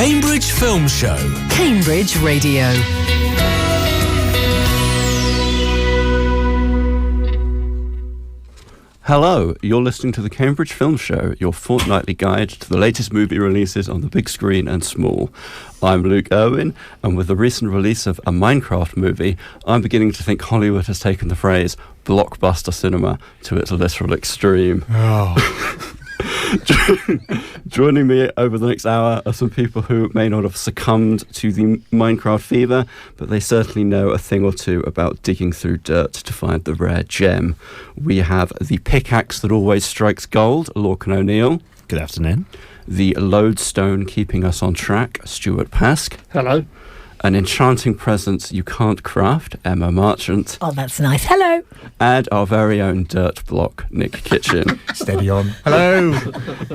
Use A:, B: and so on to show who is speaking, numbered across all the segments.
A: Cambridge Film Show.
B: Cambridge Radio.
C: Hello, you're listening to the Cambridge Film Show, your fortnightly guide to the latest movie releases on the big screen and small. I'm Luke Irwin, and with the recent release of a Minecraft movie, I'm beginning to think Hollywood has taken the phrase blockbuster cinema to its literal extreme.
D: Oh.
C: Joining me over the next hour are some people who may not have succumbed to the Minecraft fever, but they certainly know a thing or two about digging through dirt to find the rare gem. We have the pickaxe that always strikes gold, Lorcan O'Neill.
D: Good afternoon.
C: The lodestone keeping us on track, Stewart Paske.
E: Hello.
C: An enchanting presence you can't craft, Emma Marchant.
F: Oh, that's nice. Hello.
C: And our very own dirt block, Nick Kitchin.
D: Steady on. Hello.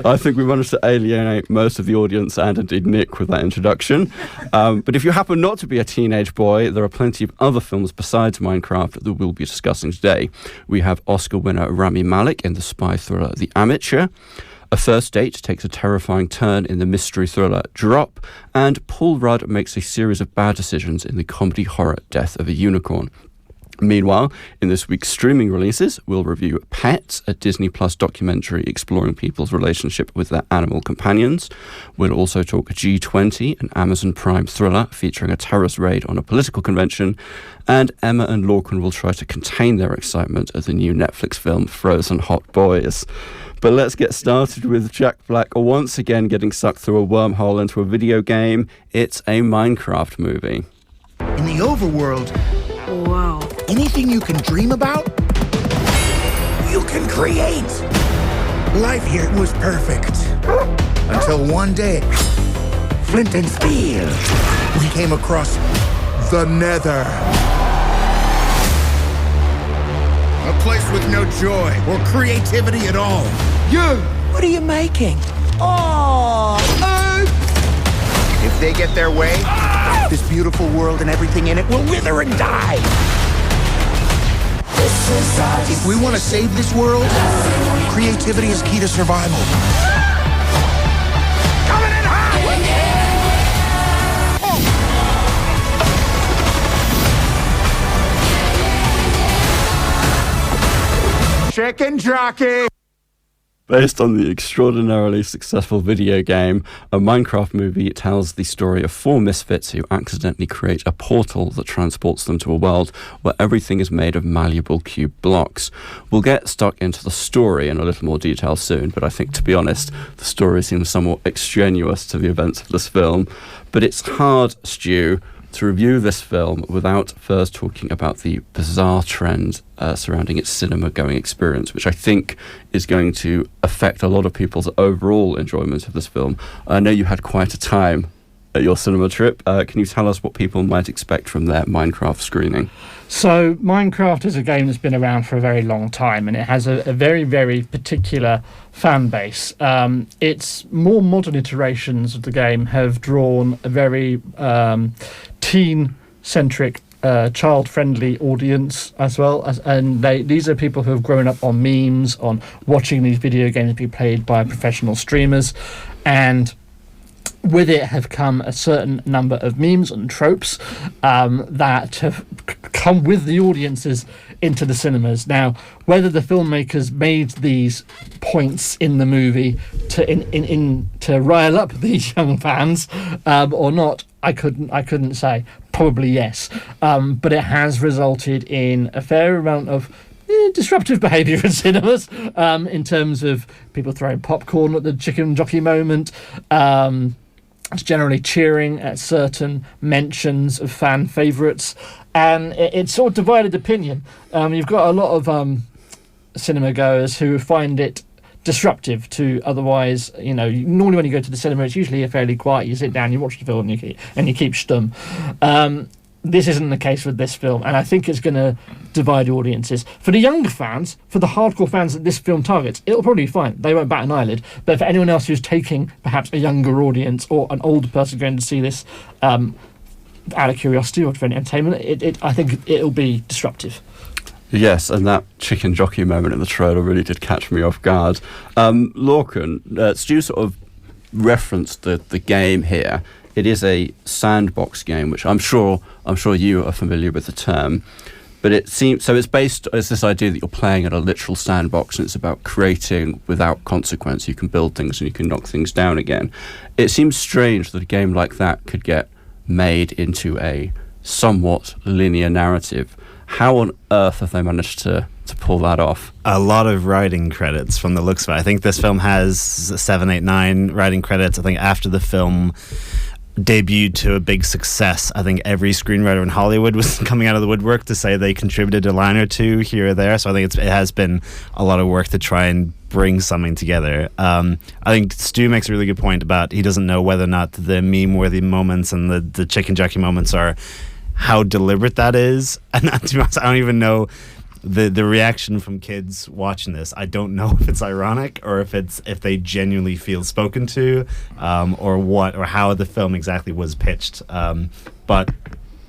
C: I think we managed to alienate most of the audience and indeed Nick with that introduction. But if you happen not to be a teenage boy, there are plenty of other films besides Minecraft that we'll be discussing today. We have Oscar winner Rami Malek in the spy thriller The Amateur. A First Date takes a terrifying turn in the mystery thriller Drop, and Paul Rudd makes a series of bad decisions in the comedy horror Death of a Unicorn. Meanwhile, in this week's streaming releases, we'll review Pets, a Disney Plus documentary exploring people's relationship with their animal companions. We'll also talk G20, an Amazon Prime thriller featuring a terrorist raid on a political convention. And Emma and Lorcan will try to contain their excitement at the new Netflix film Frozen Hot Boys. But let's get started with Jack Black once again getting sucked through a wormhole into a video game. It's a Minecraft movie.
G: In the overworld,
F: Wow.
G: anything you can dream about, you can create. Life here was perfect. Until one day, Flint and Steel, we came across the Nether. A place with no joy or creativity at all. You! What are you making? Oh! If they get their way, this beautiful world and everything in it will wither and die. If we want to save this world, creativity is key to survival. Coming in hot! Chicken jockey!
C: Based on the extraordinarily successful video game, a Minecraft movie tells the story of four misfits who accidentally create a portal that transports them to a world where everything is made of malleable cube blocks. We'll get stuck into the story in a little more detail soon, but I think, to be honest, the story seems somewhat extraneous to the events of this film. But it's hard, Stu, to review this film without first talking about the bizarre trend surrounding its cinema-going experience, which I think is going to affect a lot of people's overall enjoyment of this film. I know you had quite a time at your cinema trip. Can you tell us what people might expect from their Minecraft screening?
E: So Minecraft is a game that's been around for a very long time, and it has a very, very particular fan base. Its more modern iterations of the game have drawn a very teen-centric, child-friendly audience as well. And these are people who have grown up on memes, on watching these video games be played by professional streamers, and with it have come a certain number of memes and tropes that have come with the audiences into the cinemas. Now, whether the filmmakers made these points in the movie to rile up these young fans or not, I couldn't say. Probably yes, but it has resulted in a fair amount of disruptive behaviour in cinemas, in terms of people throwing popcorn at the chicken jockey moment. It's generally cheering at certain mentions of fan favourites, and it's sort of divided opinion. You've got a lot of cinema goers who find it disruptive to otherwise, normally when you go to the cinema, it's usually fairly quiet. You sit down, you watch the film, and you keep stum. This isn't the case with this film, and I think it's going to divide audiences. For the younger fans, for the hardcore fans that this film targets, it'll probably be fine. They won't bat an eyelid. But for anyone else who's taking perhaps a younger audience or an older person going to see this out of curiosity or for entertainment, I think it'll be disruptive.
C: Yes, and that chicken jockey moment in the trailer really did catch me off guard. Lorcan, Stu sort of referenced the game here. It is a sandbox game, which I'm sure you are familiar with the term. But it seems so. It's based as this idea that you're playing at a literal sandbox, and it's about creating without consequence. You can build things and you can knock things down again. It seems strange that a game like that could get made into a somewhat linear narrative. How on earth have they managed to pull that off?
D: A lot of writing credits from the looks of it. I think this film has 7, 8, 9 writing credits. I think after the film debuted to a big success, I think every screenwriter in Hollywood was coming out of the woodwork to say they contributed a line or two here or there. So I think it has been a lot of work to try and bring something together. I think Stu makes a really good point about he doesn't know whether or not the meme-worthy moments and the chicken jockey moments are how deliberate that is. And to be honest, I don't even know the reaction from kids watching this. I don't know if it's ironic or if they genuinely feel spoken to, or how the film exactly was pitched. But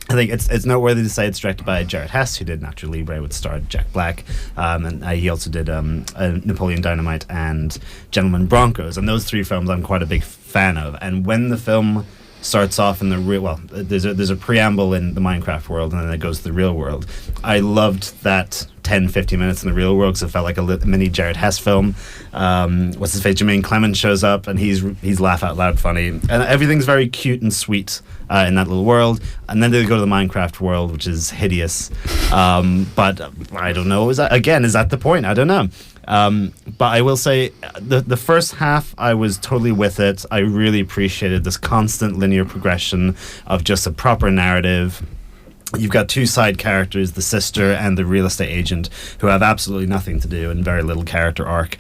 D: I think it's noteworthy to say it's directed by Jared Hess, who did Nacho Libre, which starred Jack Black, and he also did Napoleon Dynamite and Gentlemen Broncos, and those 3 films I'm quite a big fan of. And when the film starts off in the real, there's a preamble in the Minecraft world, and then it goes to the real world. I loved that 10-15 minutes in the real world, because it felt like a mini Jared Hess film. What's his face? Jermaine Clement shows up, and he's laugh out loud funny, and everything's very cute and sweet in that little world. And then they go to the Minecraft world, which is hideous. But I don't know. Is that the point? I don't know. But I will say the first half I was totally with it. I really appreciated this constant linear progression of just a proper narrative. You've got 2 side characters, the sister and the real estate agent, who have absolutely nothing to do and very little character arc.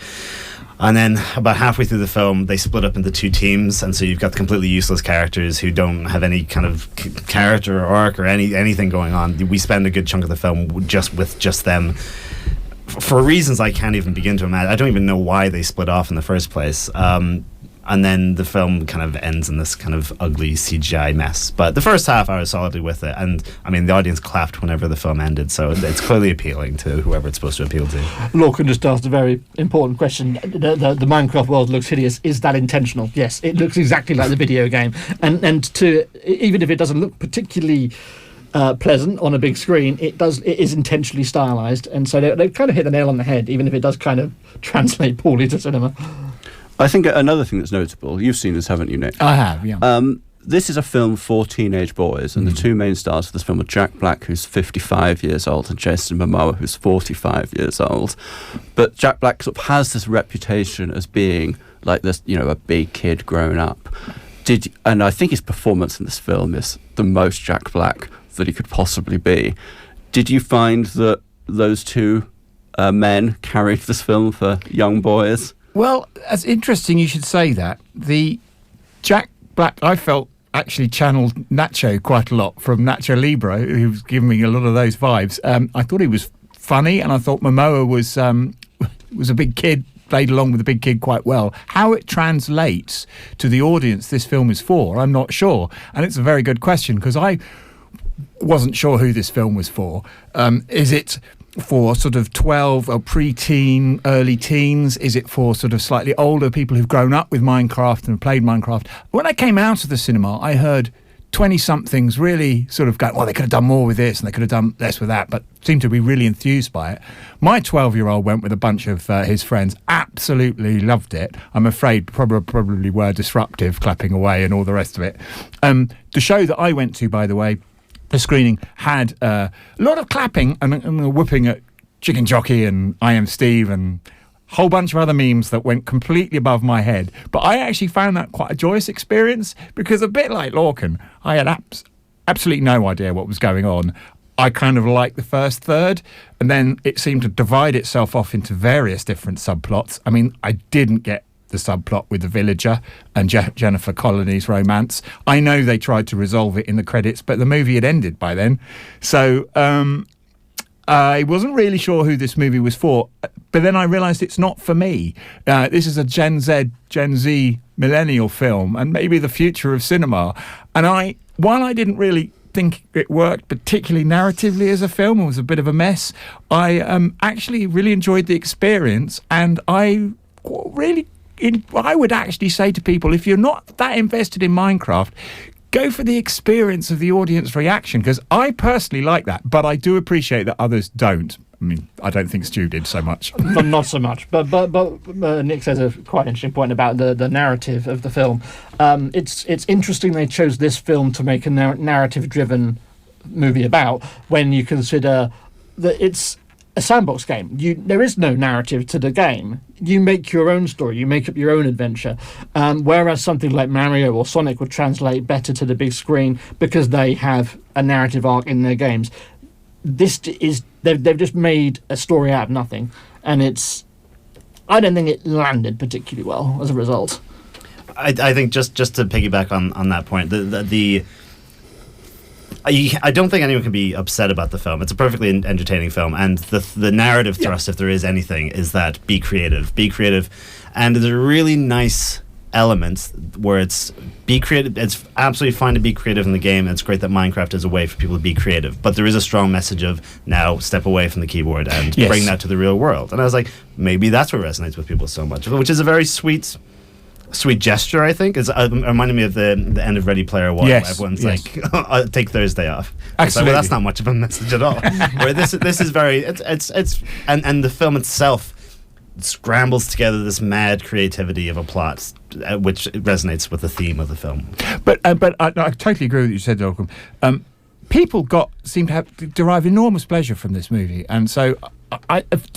D: And then about halfway through the film, they split up into 2 teams, and so you've got the completely useless characters who don't have any kind of character or arc or anything going on. We spend a good chunk of the film just them, for reasons I can't even begin to imagine. I don't even know why they split off in the first place. And then the film kind of ends in this kind of ugly CGI mess. But the first half, I was solidly with it. And, I mean, the audience clapped whenever the film ended, so it's clearly appealing to whoever it's supposed to appeal to.
E: Lorcan just asked a very important question. The Minecraft world looks hideous. Is that intentional? Yes, it looks exactly like the video game. And even if it doesn't look particularly pleasant on a big screen, it is intentionally stylized, and so they've kind of hit the nail on the head, even if it does kind of translate poorly to cinema.
C: I think another thing that's notable, you've seen this, haven't you, Nick?
A: I have, yeah.
C: This is a film for teenage boys, and the 2 main stars of this film are Jack Black, who's 55 years old, and Jason Momoa, who's 45 years old. But Jack Black sort of has this reputation as being like this, a big kid grown up. And I think his performance in this film is the most Jack Black that he could possibly be. Did you find that those 2 men carried this film for young boys?
A: Well, it's interesting you should say that. The Jack Black, I felt, actually channeled Nacho quite a lot from Nacho Libre, who was giving me a lot of those vibes. I thought he was funny, and I thought Momoa was a big kid, played along with the big kid quite well. How it translates to the audience this film is for, I'm not sure. And it's a very good question, because I wasn't sure who this film was for. Is it for sort of 12 or pre-teen, early teens? Is it for sort of slightly older people who've grown up with Minecraft and played Minecraft? When I came out of the cinema, I heard 20-somethings really sort of going, well, they could have done more with this and they could have done less with that, but seemed to be really enthused by it. My 12-year-old went with a bunch of his friends, absolutely loved it. I'm afraid probably were disruptive, clapping away and all the rest of it. The show that I went to, by the way, the screening had a lot of clapping and whooping at Chicken Jockey and I Am Steve and a whole bunch of other memes that went completely above my head. But I actually found that quite a joyous experience, because a bit like Lorcan, I had absolutely no idea what was going on. I kind of liked the first third, and then it seemed to divide itself off into various different subplots. I mean, I didn't get the subplot with the villager and Jennifer Connelly's romance. I know they tried to resolve it in the credits, but the movie had ended by then. So I wasn't really sure who this movie was for, but then I realised it's not for me. This is a Gen Z millennial film, and maybe the future of cinema. And while I didn't really think it worked particularly narratively as a film, it was a bit of a mess, I actually really enjoyed the experience, and I really I would actually say to people, if you're not that invested in Minecraft, go for the experience of the audience reaction, because I personally like that, but I do appreciate that others don't. I mean, I don't think Stu did so much.
E: Not so much, but Nick says a quite interesting point about the narrative of the film. It's interesting they chose this film to make a narrative-driven movie about, when you consider that it's a sandbox game. There is no narrative to the game. You make your own story. You make up your own adventure. Whereas something like Mario or Sonic would translate better to the big screen because they have a narrative arc in their games. This is they've just made a story out of nothing, and I don't think it landed particularly well as a result.
D: I think just to piggyback on that point, I don't think anyone can be upset about the film. It's a perfectly entertaining film, and the narrative thrust, if there is anything, is that be creative, and there's a really nice element where it's be creative. It's absolutely fine to be creative in the game, and it's great that Minecraft is a way for people to be creative, but there is a strong message of now step away from the keyboard and bring that to the real world. And I was like, maybe that's what resonates with people so much, which is a very sweet gesture, I think. It's reminding me of the end of Ready Player One, where everyone's like, I'll take Thursday off. It's like, well, that's not much of a message at all. Where this is very, and the film itself scrambles together this mad creativity of a plot, which resonates with the theme of the film. But
A: I totally agree with what you said, Lorcan. People seem to derive enormous pleasure from this movie, and so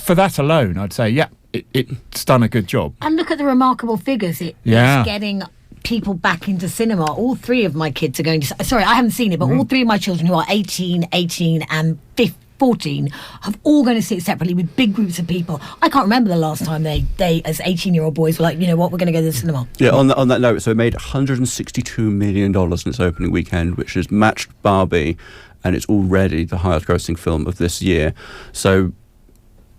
A: for that alone, I'd say, it's done a good job.
F: And look at the remarkable figures it's getting people back into cinema. All three of my kids are going to... Sorry, I haven't seen it, but all three of my children, who are 18, and 14, have all going to see it separately with big groups of people. I can't remember the last time they as 18-year-old boys, were like, you know what, we're going to go to the cinema.
C: Yeah, on that note, so it made $162 million in its opening weekend, which has matched Barbie, and it's already the highest grossing film of this year. So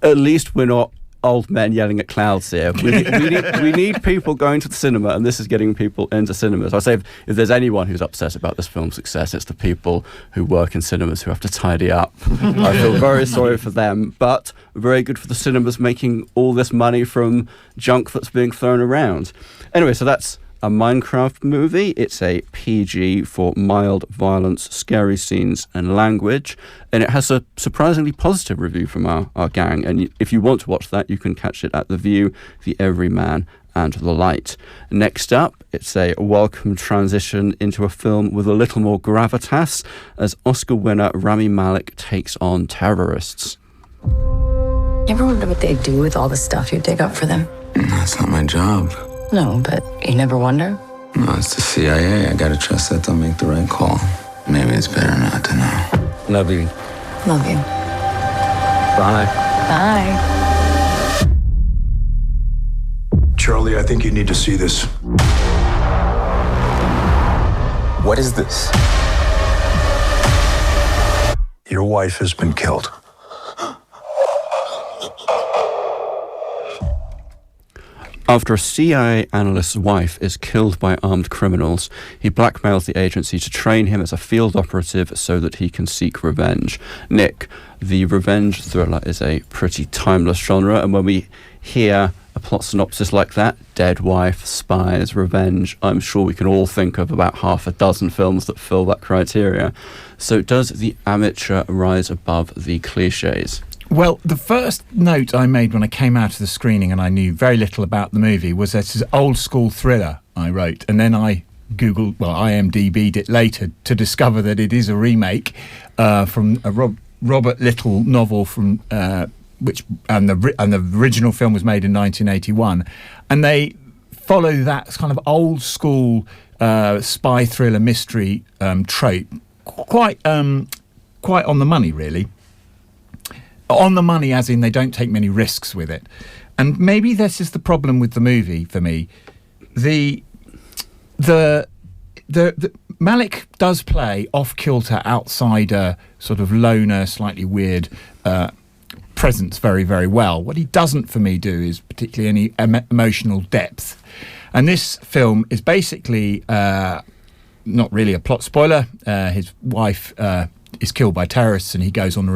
C: at least we're not old men yelling at clouds here. We need people going to the cinema, and this is getting people into cinemas. I say if there's anyone who's upset about this film's success, it's the people who work in cinemas who have to tidy up. I feel very sorry for them, but very good for the cinemas making all this money from junk that's being thrown around. Anyway, so that's a Minecraft movie. It's a PG for mild violence, scary scenes and language, and it has a surprisingly positive review from our gang, and if you want to watch that, you can catch it at The View, The Everyman and The Light. Next up, it's a welcome transition into a film with a little more gravitas as Oscar winner Rami Malek takes on terrorists.
H: You ever wonder what they do with all the stuff you dig up for them?
I: That's not my job.
H: No, but you never wonder?
I: No, it's the CIA. I gotta trust that they'll make the right call. Maybe it's better not to know.
C: Love you.
H: Love you.
C: Bye.
H: Bye.
J: Charlie, I think you need to see this.
I: What is this?
J: Your wife has been killed.
C: After a CIA analyst's wife is killed by armed criminals, he blackmails the agency to train him as a field operative so that he can seek revenge. Nick, the revenge thriller is a pretty timeless genre, and when we hear a plot synopsis like that, dead wife, spies, revenge, I'm sure we can all think of about half a dozen films that fill that criteria. So does the amateur rise above the cliches?
A: Well, the first note I made when I came out of the screening and I knew very little about the movie was that it's an old school thriller I wrote, and then I IMDb'd it later to discover that it is a remake from a Robert Little novel from the original film was made in 1981, and they follow that kind of old school spy thriller mystery trope quite on the money, really. On the money, as in they don't take many risks with it. And maybe this is the problem with the movie for me. The Malik does play off-kilter, outsider, sort of loner, slightly weird presence very, very well. What he doesn't, for me, do is particularly any emotional depth. And this film is basically not really a plot spoiler. His wife is killed by terrorists, and he goes on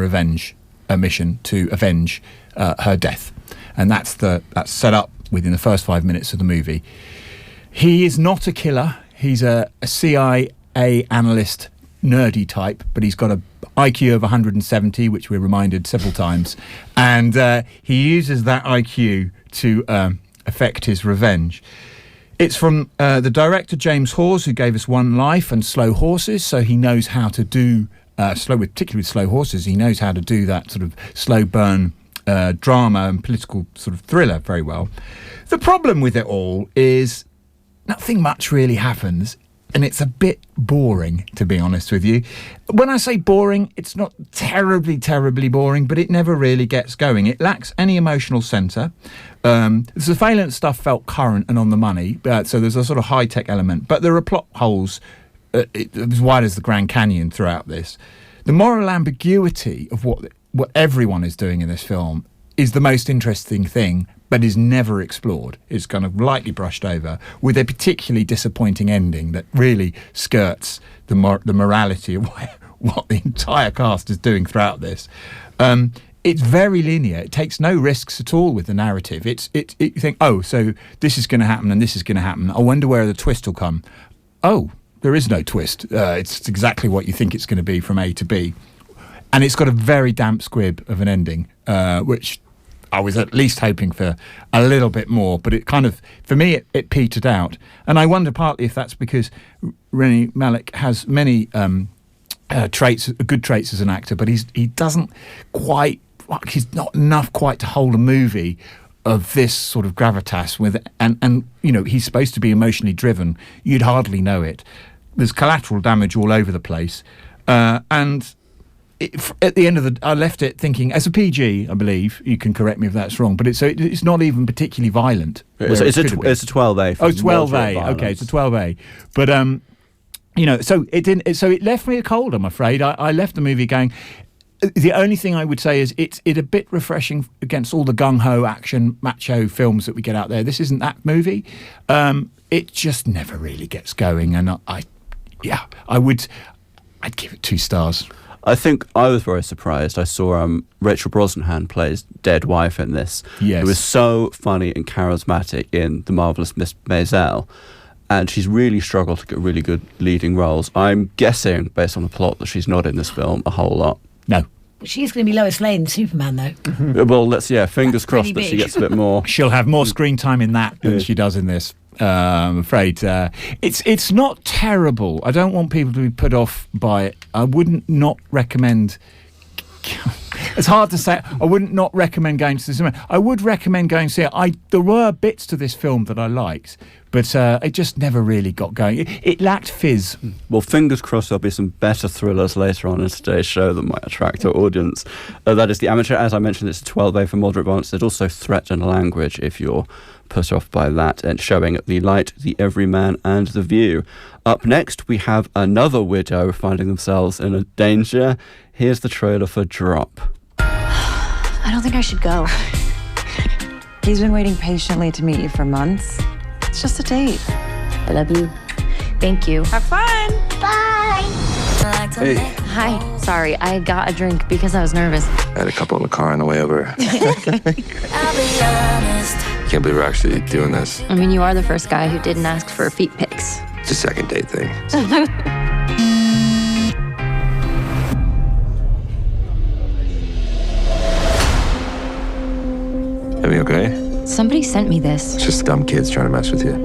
A: a mission to avenge her death, and that's set up within the first 5 minutes of the movie. He is not a killer. He's a CIA analyst, nerdy type, but he's got a IQ of 170, which we're reminded several times, and he uses that IQ to effect his revenge. It's from the director James Hawes, who gave us One Life and Slow Horses, so he knows how to do particularly with Slow Horses. He knows how to do that sort of slow burn drama and political sort of thriller very well. The problem with it all is nothing much really happens. And it's a bit boring, to be honest with you. When I say boring, it's not terribly, terribly boring, but it never really gets going. It lacks any emotional centre. The surveillance stuff felt current and on the money, so there's a sort of high-tech element. But there are plot holes as wide as the Grand Canyon throughout this. The moral ambiguity of what everyone is doing in this film is the most interesting thing, but is never explored. It's kind of lightly brushed over, with a particularly disappointing ending that really skirts the morality of what the entire cast is doing throughout this. It's very linear. It takes no risks at all with the narrative. You think, oh, so this is going to happen and this is going to happen. I wonder where the twist will come. Oh, there is no twist. It's exactly what you think it's going to be from A to B. And it's got a very damp squib of an ending, which I was at least hoping for a little bit more, but it kind of, for me, it petered out. And I wonder partly if that's because Rami Malek has many good traits as an actor, but he doesn't quite, he's not enough quite to hold a movie of this sort of gravitas with, and you know, he's supposed to be emotionally driven. You'd hardly know it. There's collateral damage all over the place, and at the end of I left it thinking, as a PG, I believe, you can correct me if that's wrong, but it's not even particularly violent.
C: It's a 12A.
A: Oh, it's 12A. Okay, it's a 12A. But you know, so it didn't. So it left me cold. I'm afraid. I left the movie going. The only thing I would say is it's a bit refreshing against all the gung ho action macho films that we get out there. This isn't that movie. It just never really gets going, and I'd give it 2 stars.
C: I think I was very surprised. I saw Rachel Brosnahan plays Dead Wife in this.
A: Yes.
C: Who was so funny and charismatic in The Marvellous Miss Maisel. And she's really struggled to get really good leading roles. I'm guessing, based on the plot, that she's not in this film a whole lot.
A: No.
F: She's going to be Lois Lane, Superman, though.
C: Mm-hmm. Well, fingers crossed that she gets a bit more.
A: She'll have more screen time in that than she does in this. I'm afraid it's not terrible. I don't want people to be put off by it. I wouldn't not recommend. It's hard to say. I wouldn't not recommend going to the cinema. I would recommend going to see it. There were bits to this film that I liked, but it just never really got going. It lacked fizz.
C: Well, fingers crossed there'll be some better thrillers later on in today's show that might attract our audience. That is The Amateur. As I mentioned, it's a 12A for moderate violence. There's also Threat and Language if you're put off by that, and showing at The Light, The Everyman and The View. Up next, we have another widow finding themselves in a danger. Here's the trailer for Drop.
K: I don't think I should go. He's been waiting patiently to meet you for months. It's just a date.
H: I love you.
K: Thank you. Have fun.
H: Bye.
J: Hey.
K: Hi. Sorry, I got a drink because I was nervous.
J: I had a couple in the car on the way over.
K: I'll be honest.
J: Can't believe we're actually doing this.
K: I mean, you are the first guy who didn't ask for feet pics.
J: It's a second date thing. Everything okay?
K: Somebody sent me this.
J: It's just dumb kids trying to mess with you.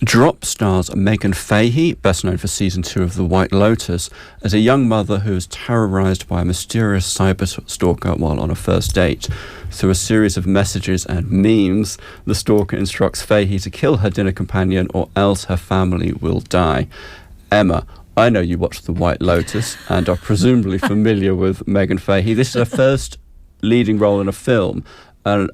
C: Drop stars Megan Fahey, best known for season 2 of The White Lotus, as a young mother who is terrorised by a mysterious cyber stalker while on a first date. Through a series of messages and memes, the stalker instructs Fahey to kill her dinner companion or else her family will die. Emma, I know you watched The White Lotus and are presumably familiar with Megan Fahey. This is her first leading role in a film, and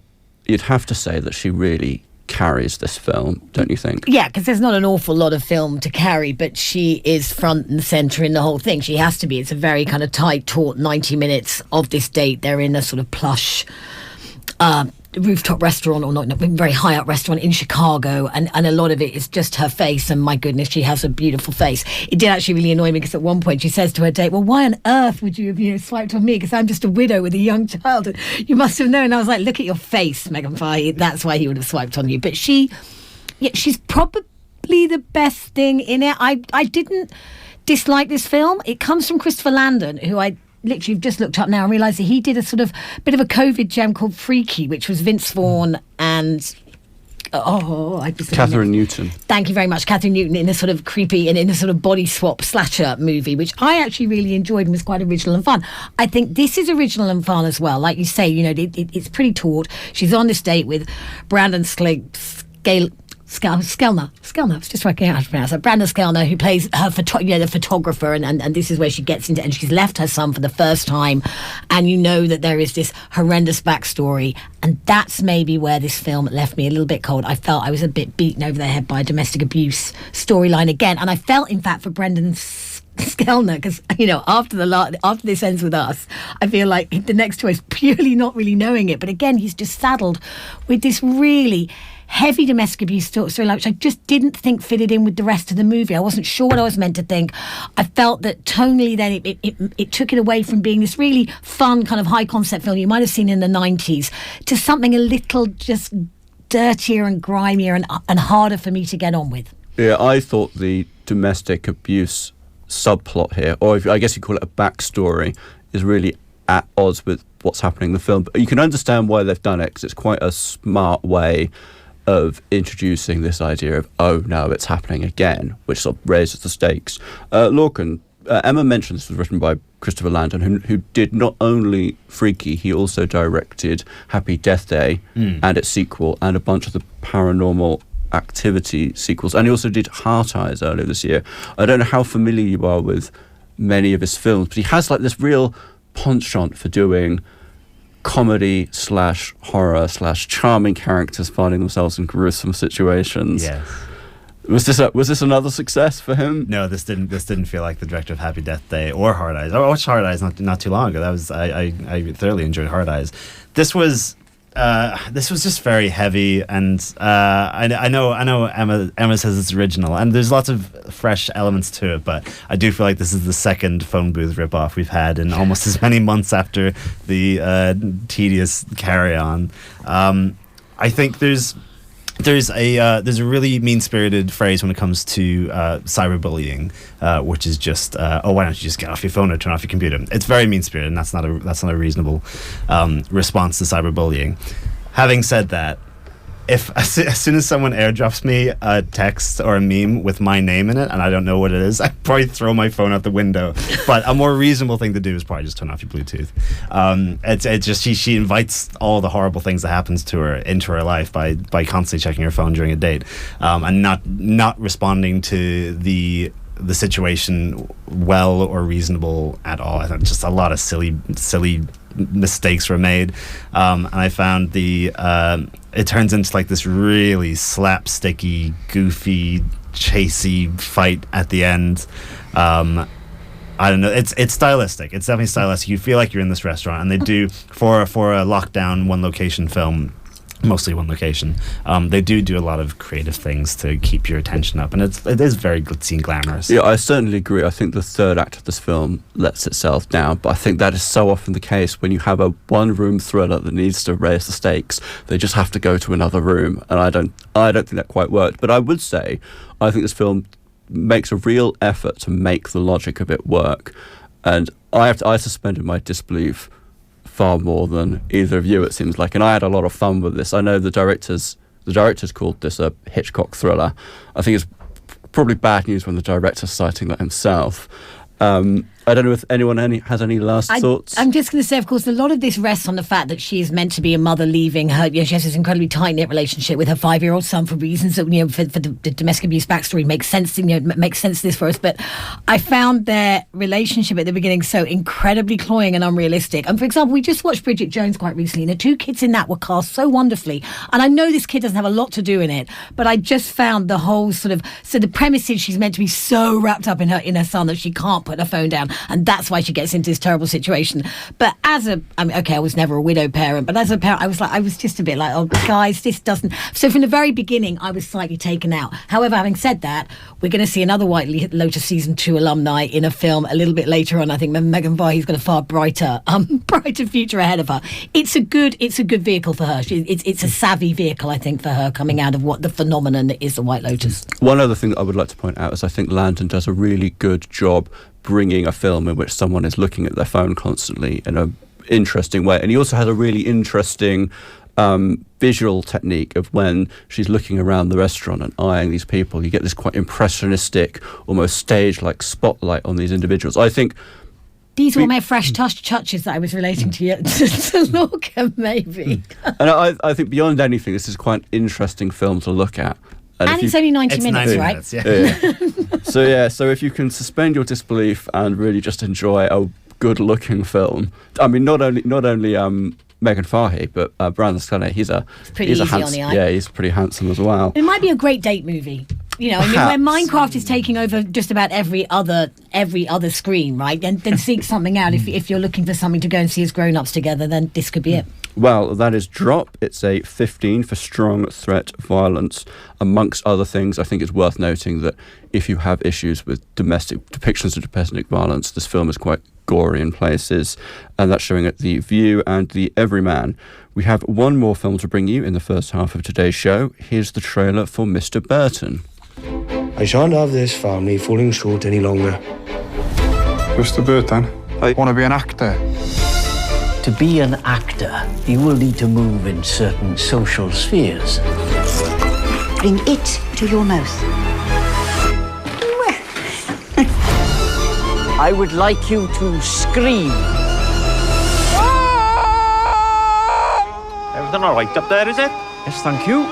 C: you'd have to say that she really carries this film, don't you think?
F: Yeah, because there's not an awful lot of film to carry, but she is front and centre in the whole thing. She has to be. It's a very kind of tight, taut 90 minutes of this date. They're in a sort of plush rooftop restaurant, or not very high up restaurant in Chicago, and a lot of it is just her face, and my goodness, she has a beautiful face. It did actually really annoy me because at one point she says to her date, well, why on earth would you have swiped on me, because I'm just a widow with a young child, and you must have known. I was like, look at your face, Megan Fye, that's why he would have swiped on you. But she's probably the best thing in it. I didn't dislike this film. It comes from Christopher Landon, who I literally just looked up now and realised that he did a sort of bit of a COVID gem called Freaky, which was Vince Vaughn and
C: Catherine Newton.
F: Thank you very much, Catherine Newton, in a sort of creepy and in a sort of body swap slasher movie, which I actually really enjoyed and was quite original and fun. I think this is original and fun as well. Like you say, it's pretty taut. She's on this date with Brandon Skellner. I was just working out how to pronounce it. Brandon Skellner, who plays her the photographer, and this is where she gets into, and she's left her son for the first time, and you know that there is this horrendous backstory, and that's maybe where this film left me a little bit cold. I felt I was a bit beaten over the head by a domestic abuse storyline again, and I felt, in fact, for Brendan Skellner, because after this ends with us, I feel like the next choice, purely not really knowing it, but again, he's just saddled with this really heavy domestic abuse storyline, which I just didn't think fitted in with the rest of the movie. I wasn't sure what I was meant to think. I felt that tonally then it took it away from being this really fun kind of high concept film you might have seen in the 90s to something a little just dirtier and grimier and harder for me to get on with.
C: Yeah, I thought the domestic abuse subplot here, or I guess you call it a backstory, is really at odds with what's happening in the film. But you can understand why they've done it, because it's quite a smart way of introducing this idea of, oh no, it's happening again, which sort of raises the stakes. Lorcan, Emma mentioned this was written by Christopher Landon, who did not only Freaky, he also directed Happy Death Day and its sequel, and a bunch of the Paranormal Activity sequels, and he also did Heart Eyes earlier this year. I don't know how familiar you are with many of his films, but he has like this real penchant for doing comedy / horror / charming characters finding themselves in gruesome situations.
D: Yes.
C: Was this another success for him?
D: No, this didn't feel like the director of Happy Death Day or Hard Eyes. I watched Hard Eyes not too long ago. I thoroughly enjoyed Hard Eyes. This was just very heavy, and I know Emma says it's original, and there's lots of fresh elements to it, but I do feel like this is the second phone booth ripoff we've had in almost as many months after the tedious Carry On. I think there's a really mean-spirited phrase when it comes to cyberbullying, which is just, why don't you just get off your phone or turn off your computer? It's very mean-spirited, and that's not a reasonable response to cyberbullying. Having said that, if as soon as someone airdrops me a text or a meme with my name in it and I don't know what it is, I'd probably throw my phone out the window. But a more reasonable thing to do is probably just turn off your Bluetooth. It's just she invites all the horrible things that happens to her into her life by constantly checking her phone during a date, and not responding to the situation well or reasonable at all. I think just a lot of silly mistakes were made, and I found it turns into like this really slapsticky, goofy, chasey fight at the end. I don't know. It's stylistic. It's definitely stylistic. You feel like you're in this restaurant, and they do for a lockdown one location film. Mostly one location. They do a lot of creative things to keep your attention up, and it is very glitzy and glamorous.
C: Yeah, I certainly agree. I think the third act of this film lets itself down, but I think that is so often the case when you have a one-room thriller that needs to raise the stakes. They just have to go to another room, and I don't think that quite worked. But I would say I think this film makes a real effort to make the logic of it work, and I suspended my disbelief far more than either of you, it seems like, and I had a lot of fun with this. I know the directors called this a Hitchcock thriller. I think it's probably bad news when the director's citing that himself. I don't know if anyone has any last thoughts. I'm
F: just going to say, of course, a lot of this rests on the fact that she is meant to be a mother leaving her. She has this incredibly tight-knit relationship with her 5-year-old son for reasons that, for the domestic abuse backstory makes sense. Makes sense this for us. But I found their relationship at the beginning so incredibly cloying and unrealistic. And for example, we just watched Bridget Jones quite recently, and the two kids in that were cast so wonderfully. And I know this kid doesn't have a lot to do in it, but I just found the whole the premise is she's meant to be so wrapped up in her son that she can't put her phone down. and that's why she gets into this terrible situation. But I was never a widow parent, but as a parent, I was just a bit like, oh, guys, this doesn't. So from the very beginning, I was slightly taken out. However, having said that, we're going to see another White Lotus season 2 alumni in a film a little bit later on. I think Megan Vahey's got a far brighter future ahead of her. It's a good vehicle for her. It's a savvy vehicle, I think, for her coming out of what the phenomenon that is the White Lotus.
C: One other thing that I would like to point out is I think Landon does a really good job bringing a film in which someone is looking at their phone constantly in an interesting way. And he also has a really interesting visual technique of when she's looking around the restaurant and eyeing these people. You get this quite impressionistic, almost stage-like spotlight on these individuals. I think
F: these were my fresh touches that I was relating to Lorcan, maybe.
C: And I think beyond anything, this is quite an interesting film to look at.
F: And it's only 90 minutes, right?
D: Minutes, yeah.
C: So if you can suspend your disbelief and really just enjoy a good-looking film, I mean, not only Megan Vahey, but Brandon Scully, he's
F: pretty easy
C: handsome,
F: on the eye.
C: Yeah, he's pretty handsome as well.
F: It might be a great date movie. You know, I mean, where Minecraft is taking over just about every other screen, right? And then seek something out. If you're looking for something to go and see as grown-ups together, then this could be it.
C: Well, that is Drop. It's a 15 for strong threat violence. Amongst other things, I think it's worth noting that if you have issues with depictions of domestic violence, this film is quite gory in places, and that's showing at The View and The Everyman. We have one more film to bring you in the first half of today's show. Here's the trailer for Mr. Burton.
L: I shan't have this family falling short any longer.
M: Mr. Burton, I want to be an actor.
N: To be an actor, you will need to move in certain social spheres.
O: Bring it to your mouth.
N: I would like you to scream.
P: Everything all right up there, is it?
N: Yes, thank you.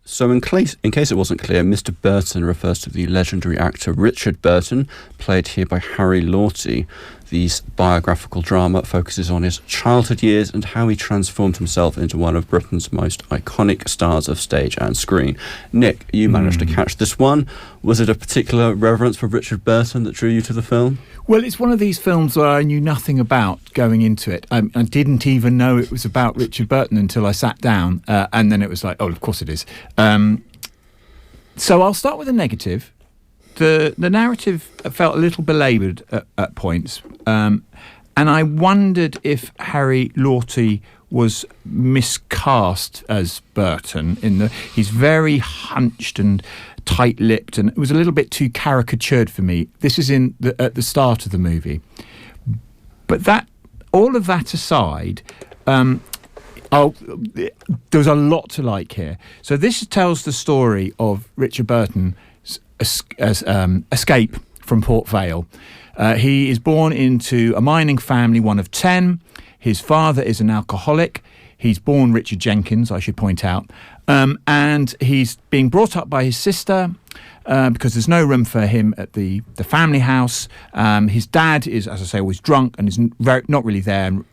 C: So in case it wasn't clear, Mr. Burton refers to the legendary actor Richard Burton, played here by Harry Lorty. This biographical drama focuses on his childhood years and how he transformed himself into one of Britain's most iconic stars of stage and screen. Nick, you managed to catch this one. Was it a particular reverence for Richard Burton that drew you to the film?
A: Well, it's one of these films where I knew nothing about going into it. I didn't even know it was about Richard Burton until I sat down, and then it was like, oh, of course it is. So I'll start with a negative. The narrative felt a little belaboured at points, and I wondered if Harry Lorty was miscast as Burton. He's very hunched and tight-lipped, and it was a little bit too caricatured for me. This is at the start of the movie, but all of that aside, there's a lot to like here. So this tells the story of Richard Burton's escape from Port Vale. He is born into a mining family, one of 10. His father is an alcoholic. He's born Richard Jenkins, I should point out. And he's being brought up by his sister because there's no room for him at the family house. His dad is, as I say, always drunk and is not really there and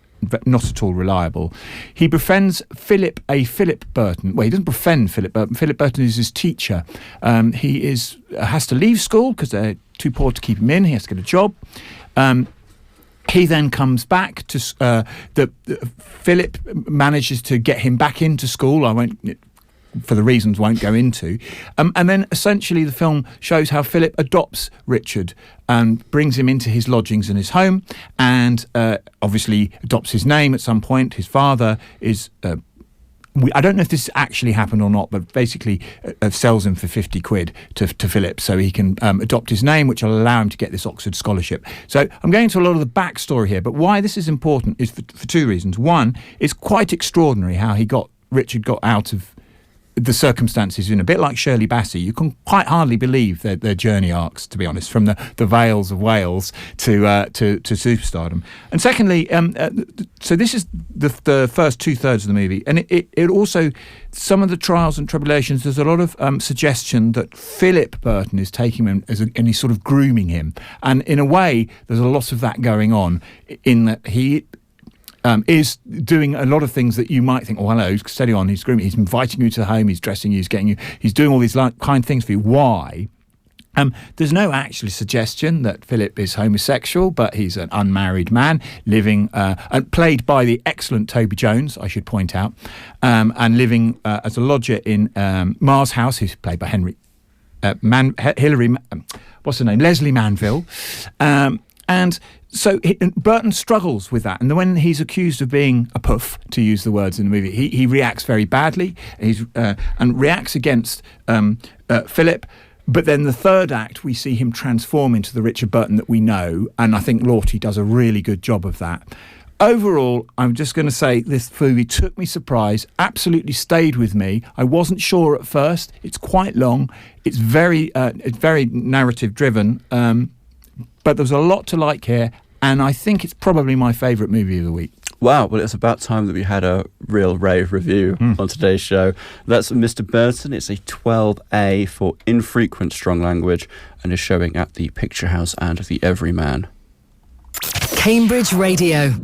A: not at all reliable. He befriends Philip Burton. Well, he doesn't befriend Philip Burton. Philip Burton is his teacher. He has to leave school because they're too poor to keep him in. He has to get a job. He then comes back to Philip manages to get him back into school. I won't, for the reasons won't go into. And then essentially the film shows how Philip adopts Richard and brings him into his lodgings in his home, and obviously adopts his name at some point. His father is I don't know if this actually happened or not, but basically sells him for 50 quid to Philip so he can adopt his name, which will allow him to get this Oxford scholarship. So I'm going into a lot of the backstory here, but why this is important is for two reasons. One, it's quite extraordinary how Richard got out of the circumstances in a bit like Shirley Bassey. You can quite hardly believe their journey arcs, to be honest, from the Vales of Wales to superstardom. And secondly, so this is the first 2/3 of the movie, and it also, some of the trials and tribulations, there's a lot of suggestion that Philip Burton is taking him and he's sort of grooming him. And in a way, there's a lot of that going on in that he is doing a lot of things that you might think, oh, hello, steady on, he's grooming, he's inviting you to the home, he's dressing you, he's getting you, he's doing all these kind of things for you. Why? There's no actual suggestion that Philip is homosexual, but he's an unmarried man living, played by the excellent Toby Jones, I should point out, and living as a lodger in Mars House, who's played by Leslie Manville. And so Burton struggles with that. And when he's accused of being a puff, to use the words in the movie, he reacts very badly and reacts against Philip. But then the third act, we see him transform into the Richard Burton that we know. And I think Lorty does a really good job of that. Overall, I'm just going to say this movie took me surprise, absolutely stayed with me. I wasn't sure at first. It's quite long. It's very narrative driven. But there's a lot to like here. And I think it's probably my favourite movie of the week.
C: Wow, well, it's about time that we had a real rave review on today's show. That's Mr. Burton. It's a 12A for infrequent strong language and is showing at the Picture House and the Everyman.
B: Cambridge Radio.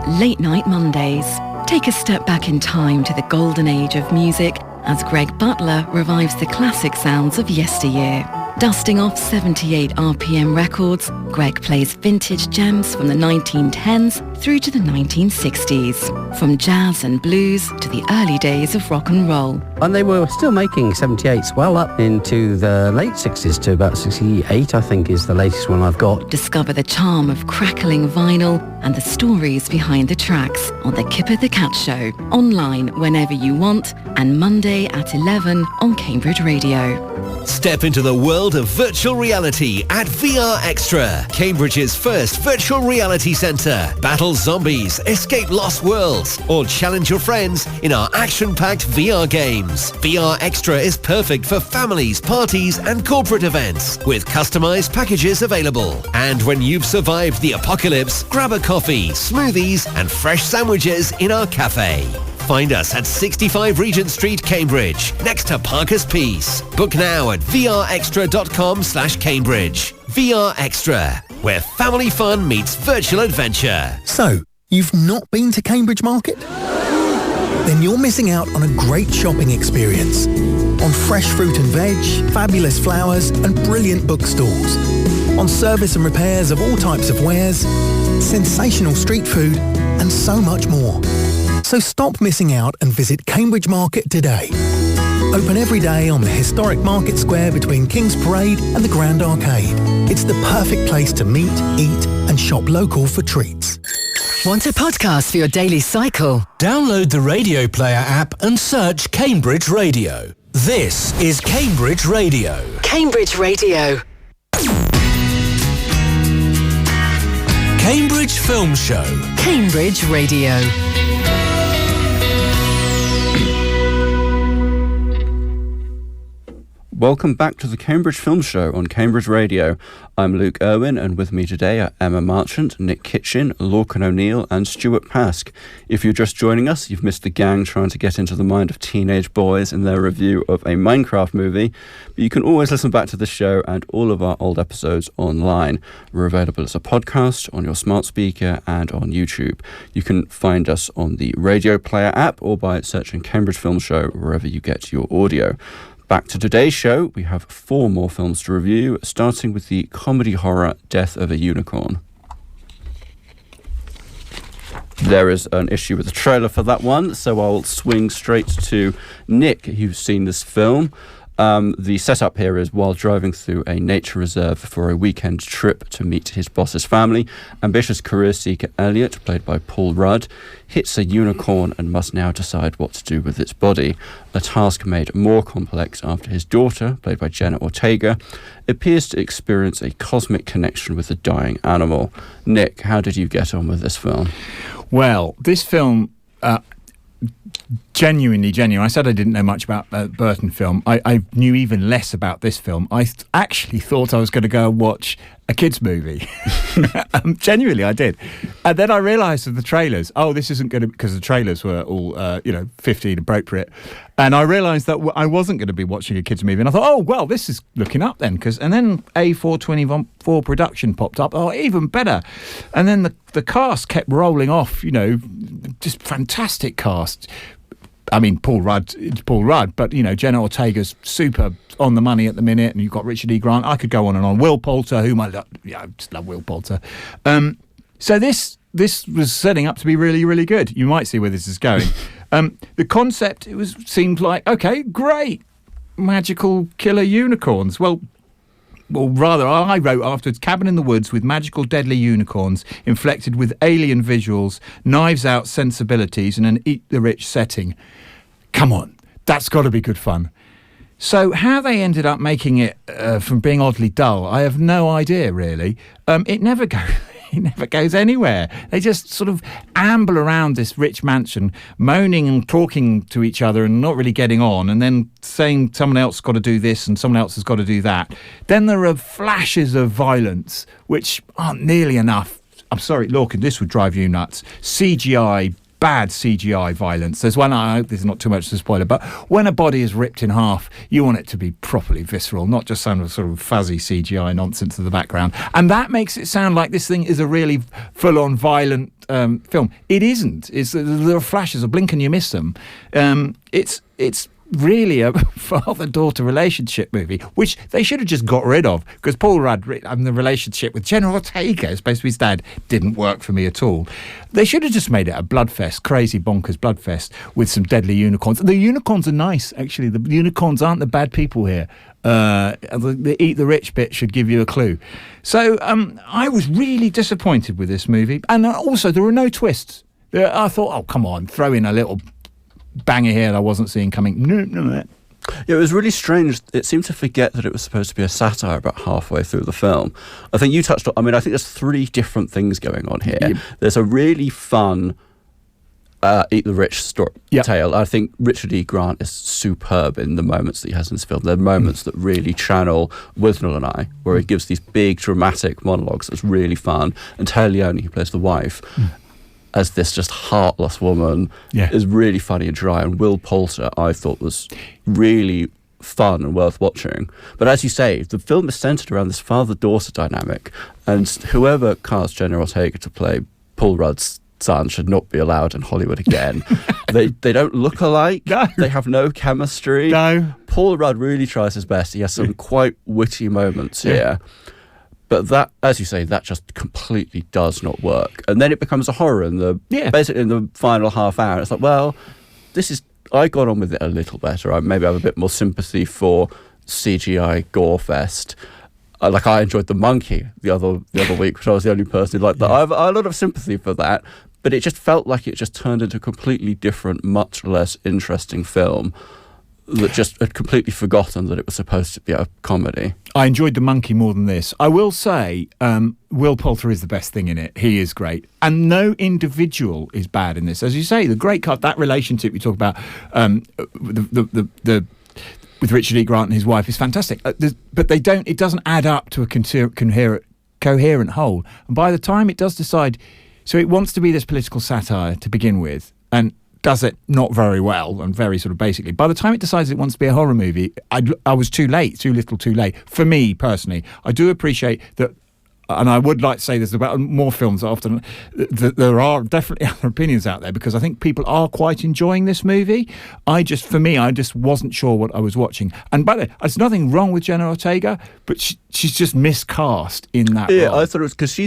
P: Late Night Mondays. Take a step back in time to the golden age of music as Greg Butler revives the classic sounds of yesteryear. Dusting off 78 RPM records, Greg plays vintage gems from the 1910s through to the 1960s, from jazz and blues to the early days of rock and roll.
Q: And they were still making 78s well up into the late 60s to about 68, I think, is the latest one I've got.
P: Discover the charm of crackling vinyl and the stories behind the tracks on The Kipper the Cat Show, online whenever you want, and Monday at 11 on Cambridge Radio.
R: Step into the world of virtual reality at VR Extra, Cambridge's first virtual reality centre. Battle zombies, escape lost worlds, or challenge your friends in our action-packed VR games. VR Extra is perfect for families, parties and corporate events, with customised packages available. And when you've survived the apocalypse, grab a coffee, smoothies and fresh sandwiches in our cafe. Find us at 65 Regent Street, Cambridge, next to Parker's Peace. Book now at vrextra.com/Cambridge. VR Extra, where family fun meets virtual adventure.
S: So, you've not been to Cambridge Market? Then you're missing out on a great shopping experience. On fresh fruit and veg, fabulous flowers and brilliant bookstores. On service and repairs of all types of wares, sensational street food and so much more. So stop missing out and visit Cambridge Market today. Open every day on the historic Market Square between King's Parade and the Grand Arcade. It's the perfect place to meet, eat and shop local for treats.
B: Want a podcast for your daily cycle?
T: Download the Radio Player app and search Cambridge Radio. This is Cambridge Radio.
B: Cambridge Radio.
T: Cambridge Film Show.
B: Cambridge Radio.
C: Welcome back to the Cambridge Film Show on Cambridge Radio. I'm Luke Irwin, and with me today are Emma Marchant, Nick Kitchin, Lorcan O'Neill and Stewart Paske. If you're just joining us, you've missed the gang trying to get into the mind of teenage boys in their review of a Minecraft movie. But you can always listen back to the show and all of our old episodes online. We're available as a podcast on your smart speaker and on YouTube. You can find us on the Radio Player app or by searching Cambridge Film Show wherever you get your audio. Back to today's show, we have 4 more films to review, starting with the comedy horror Death of a Unicorn. There is an issue with the trailer for that one, so I'll swing straight to Nick, who's seen this film. The setup here is while driving through a nature reserve for a weekend trip to meet his boss's family, ambitious career seeker Elliot, played by Paul Rudd, hits a unicorn and must now decide what to do with its body, a task made more complex after his daughter, played by Jenna Ortega, appears to experience a cosmic connection with the dying animal. Nick, how did you get on with this film?
A: Well, this film... genuinely genuine. I said I didn't know much about Burton film. I knew even less about this film. I actually thought I was going to go and watch a kids movie. Genuinely, I did. And then I realised with the trailers, this isn't going to, because the trailers were all 15 appropriate. And I realised that I wasn't going to be watching a kids movie. And I thought, this is looking up then. And then A424 production popped up. Even better. And then the cast kept rolling off, just fantastic cast. I mean, it's Paul Rudd, but, you know, Jenna Ortega's super on the money at the minute, and you've got Richard E. Grant. I could go on and on. Will Poulter, whom I love. Yeah, I just love Will Poulter. So this was setting up to be really, really good. You might see where this is going. The concept, seemed like, okay, great. Magical killer unicorns. Well, rather, I wrote afterwards, cabin in the woods with magical deadly unicorns inflected with alien visuals, knives out sensibilities and an eat the rich setting. Come on, that's got to be good fun. So how they ended up making it from being oddly dull, I have no idea, really. It never goes anywhere. They just sort of amble around this rich mansion, moaning and talking to each other and not really getting on, and then saying someone else has got to do this and someone else has got to do that. Then there are flashes of violence, which aren't nearly enough. I'm sorry, Lorcan, this would drive you nuts. Bad CGI violence. There's one, I hope this is not too much to spoiler, but when a body is ripped in half, you want it to be properly visceral, not just some sort of fuzzy CGI nonsense in the background. And that makes it sound like this thing is a really full-on violent film. It isn't. There are flashes, a blink and you miss them. It's really a father-daughter relationship movie, which they should have just got rid of, because Paul Rudd and the relationship with Jenna Ortega, supposed to be his dad, didn't work for me at all. They should have just made it a bloodfest, crazy bonkers bloodfest with some deadly unicorns. The unicorns are nice, actually. The unicorns aren't the bad people here. The eat the rich bit should give you a clue. So I was really disappointed with this movie, and also there were no twists. I thought, oh, come on, throw in a little banger here that I wasn't seeing coming. No.
C: Yeah, it was really strange. It seemed to forget that it was supposed to be a satire about halfway through the film. I think you touched on, I think there's 3 different things going on here. Yeah. There's a really fun Eat the Rich tale. I think Richard E. Grant is superb in the moments that he has in this film. There are moments that really channel Withnail and I, where he gives these big dramatic monologues that's really fun. And Taylor Leone, who plays the wife, as this just heartless woman, is really funny and dry. And Will Poulter, I thought, was really fun and worth watching. But as you say, the film is centred around this father-daughter dynamic, and whoever cast Jenna Ortega to play Paul Rudd's son should not be allowed in Hollywood again. They don't look alike. No. They have no chemistry.
A: No.
C: Paul Rudd really tries his best. He has some quite witty moments here. But that, as you say, that just completely does not work. And then it becomes a horror basically in the final half hour. It's like, well, I got on with it a little better. Maybe I have a bit more sympathy for CGI gore fest. I enjoyed The Monkey the other week, which I was the only person who liked that. I have a lot of sympathy for that, but it just felt like it just turned into a completely different, much less interesting film that just had completely forgotten that it was supposed to be a comedy.
A: I enjoyed The Monkey more than this. I will say, Will Poulter is the best thing in it. He is great. And no individual is bad in this. As you say, the great cut, that relationship you talk about, with Richard E. Grant and his wife is fantastic. But it doesn't add up to a coherent whole. And by the time it does decide, so it wants to be this political satire to begin with, and does it not very well and very sort of basically. By the time it decides it wants to be a horror movie, I was too late, too late. For me, personally, I do appreciate that, and I would like to say there's about more films often, there are definitely other opinions out there, because I think people are quite enjoying this movie. I just wasn't sure what I was watching. And by the way, there's nothing wrong with Jenna Ortega, but she's just miscast in that role.
C: I thought it was because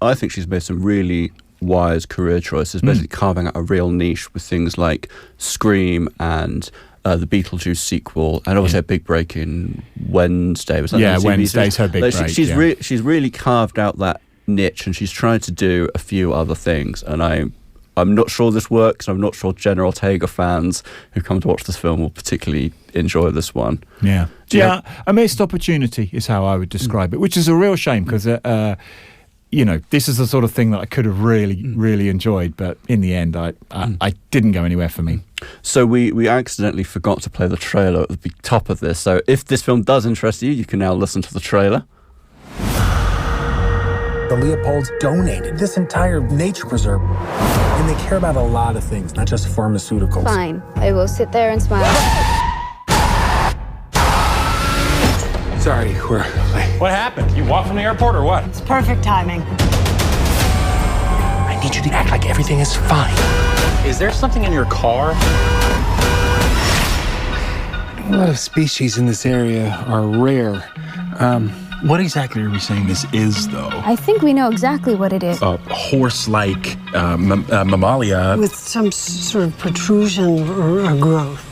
C: I think she's made some really wise career choices, basically carving out a real niche with things like Scream and the Beetlejuice sequel, and obviously a big break in Wednesday. Was that
A: Wednesday's her big break.
C: She's really carved out that niche, and she's trying to do a few other things. And I'm not sure this works. I'm not sure Jenna Ortega fans who come to watch this film will particularly enjoy this one.
A: Yeah, a missed opportunity is how I would describe it, which is a real shame, because this is the sort of thing that I could have really enjoyed, but in the end, I didn't go anywhere for me.
C: So we accidentally forgot to play the trailer at the top of this. So if this film does interest you, you can now listen to the trailer.
U: The Leopolds donated this entire nature preserve, and they care about a lot of things, not just pharmaceuticals.
V: Fine, I will sit there and smile.
U: Sorry, we're late.
W: What happened? You walked from the airport or what?
F: It's perfect timing.
U: I need you to act like everything is fine.
W: Is there something in your car?
U: A lot of species in this area are rare. What exactly are we saying this is, though?
V: I think we know exactly what it is.
U: A horse-like mammalia.
E: With some sort of protrusion or growth.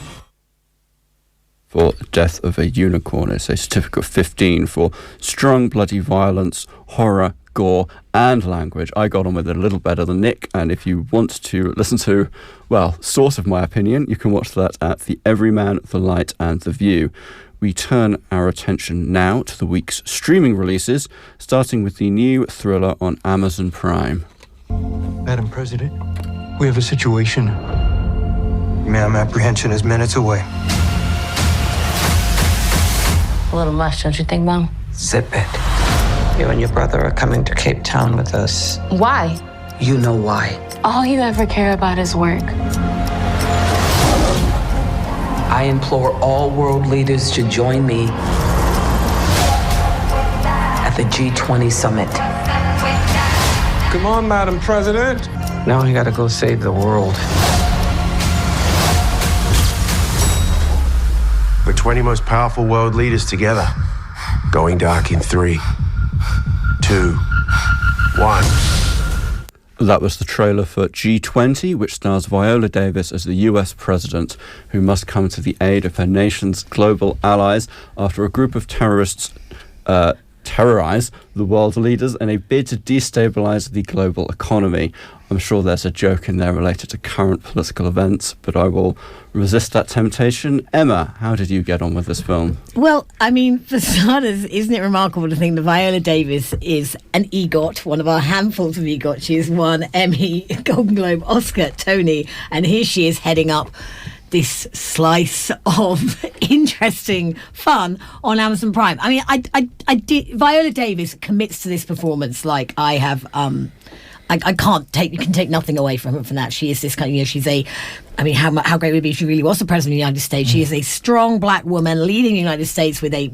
C: For Death of a Unicorn, it's a certificate of 15 for strong bloody violence, horror, gore and language. I got on with it a little better than Nick, and if you want to listen to, well, source of my opinion, you can watch that at The Everyman, The Light and The View. We turn our attention now to the week's streaming releases, starting with the new thriller on Amazon Prime.
L: Madam President, we have a situation. Ma'am, apprehension is minutes away.
H: A little much, don't you think, Mom?
G: Zip it. You and your brother are coming to Cape Town with us.
H: Why?
G: You know why.
H: All you ever care about is work.
G: I implore all world leaders to join me at the G20 summit.
M: Come on, Madam President.
G: Now I gotta go save the world.
L: We're 20 most powerful world leaders together. Going dark in 3, 2, 1.
C: That was the trailer for G20, which stars Viola Davis as the US president, who must come to the aid of her nation's global allies after a group of terrorists terrorize the world leaders in a bid to destabilize the global economy. I'm sure there's a joke in there related to current political events, but I will resist that temptation. Emma, how did you get on with this film?
F: Well, I mean, for starters, isn't it remarkable to think that Viola Davis is an EGOT, one of our handfuls of EGOT. She has won Emmy, Golden Globe, Oscar, Tony, and here she is heading up this slice of interesting fun on Amazon Prime. I mean, I did. Viola Davis commits to this performance like I have. I can't take. You can take nothing away from her from that. She is this kind of. She's a. I mean, how great would it be if she really was the president of the United States? She is a strong black woman leading the United States with a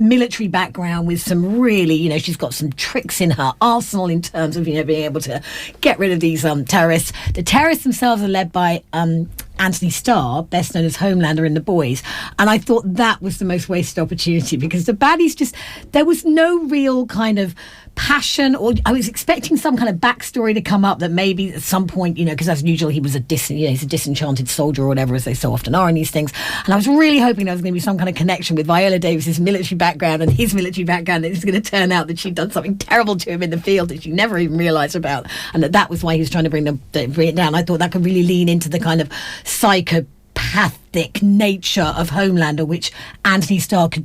F: military background, with some really, she's got some tricks in her arsenal in terms of, being able to get rid of these terrorists. The terrorists themselves are led by Anthony Starr, best known as Homelander in The Boys. And I thought that was the most wasted opportunity because the baddies there was no real kind of passion, or I was expecting some kind of backstory to come up that maybe at some point, because as usual he was he's a disenchanted soldier or whatever, as they so often are in these things. And I was really hoping there was going to be some kind of connection with Viola Davis's military background and his military background, that it's going to turn out that she'd done something terrible to him in the field that she never even realised about, and that was why he was trying to bring it down. I thought that could really lean into the kind of psychopathic nature of Homelander, which Anthony Starr can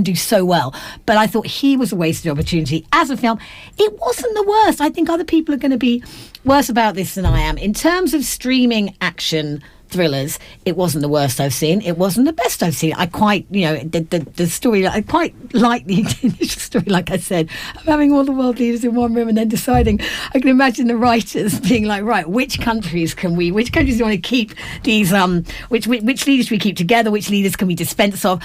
F: do so well. But I thought he was a wasted opportunity. As a film, it wasn't the worst. I think other people are going to be worse about this than I am. In terms of streaming action thrillers, it wasn't the worst I've seen. It wasn't the best I've seen. I quite, the story, I quite like the initial story, like I said, of having all the world leaders in one room and then deciding, I can imagine the writers being like, right, which countries do you want to keep these, which leaders do we keep together, which leaders can we dispense of?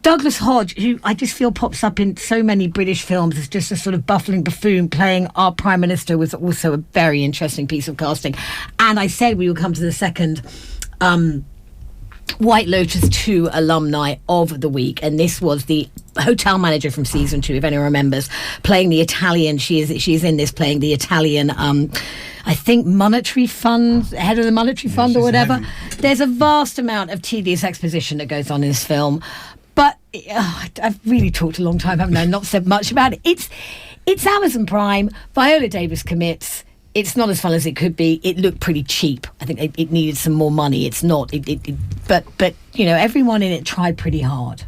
F: Douglas Hodge, who I just feel pops up in so many British films as just a sort of buffling buffoon playing our Prime Minister, was also a very interesting piece of casting. And I said we would come to the second White Lotus 2 alumni of the week, and this was the hotel manager from season 2, if anyone remembers, playing the Italian. She is in this playing the Italian I think monetary fund, head of the monetary fund or whatever. There's a vast amount of tedious exposition that goes on in this film. But I've really talked a long time, haven't I? Not said much about it. It's Amazon Prime. Viola Davis commits. It's not as fun as it could be. It looked pretty cheap. I think it needed some more money. It's not. But everyone in it tried pretty hard.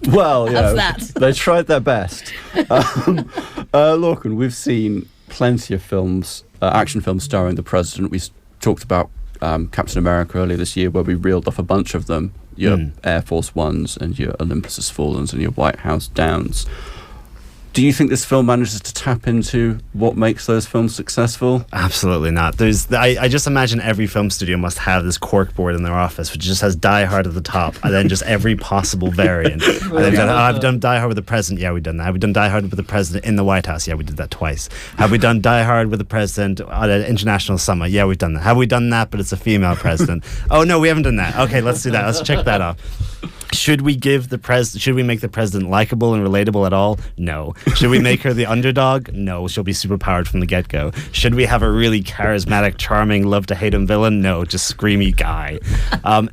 C: Well,
F: they
C: tried their best. Lorcan, we've seen plenty of films, action films starring the president. We talked about Captain America earlier this year, where we reeled off a bunch of them. Your Air Force Ones and your Olympus Has Fallen and your White House Downs. Do you think this film manages to tap into what makes those films successful?
D: Absolutely not. I just imagine every film studio must have this corkboard in their office, which just has Die Hard at the top, and then just every possible variant. I've done Die Hard with the President. Yeah, we've done that. Have we done Die Hard with the President in the White House? Yeah, we did that twice. Have we done Die Hard with the President at an international summit? Yeah, we've done that. Have we done that, but it's a female president? Oh, no, we haven't done that. Okay, let's do that. Let's check that off. Should we make the president likable and relatable at all? No. Should we make her the underdog? No. She'll be superpowered from the get-go. Should we have a really charismatic, charming, love-to-hate-him villain? No. Just screamy guy.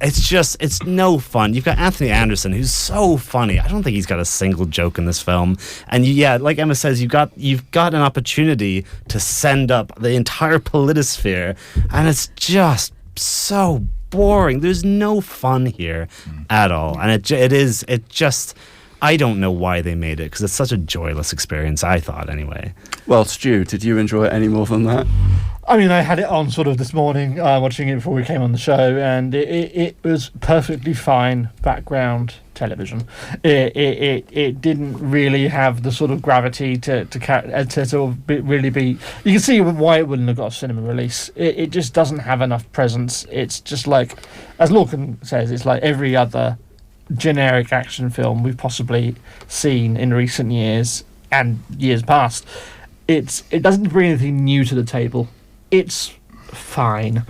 D: It's no fun. You've got Anthony Anderson, who's so funny. I don't think he's got a single joke in this film. And yeah, like Emma says, you've got an opportunity to send up the entire politosphere, and it's just so boring. There's no fun here at all, and it just I don't know why they made it, because it's such a joyless experience, I thought anyway.
C: Well, Stu, did you enjoy it any more than that?
I: I mean, I had it on sort of this morning, watching it before we came on the show, and it was perfectly fine background television. It didn't really have the sort of gravity to sort of really be. You can see why it wouldn't have got a cinema release. It just doesn't have enough presence. It's just like, as Lorcan says, it's like every other generic action film we've possibly seen in recent years and years past. It doesn't bring anything new to the table. It's fine.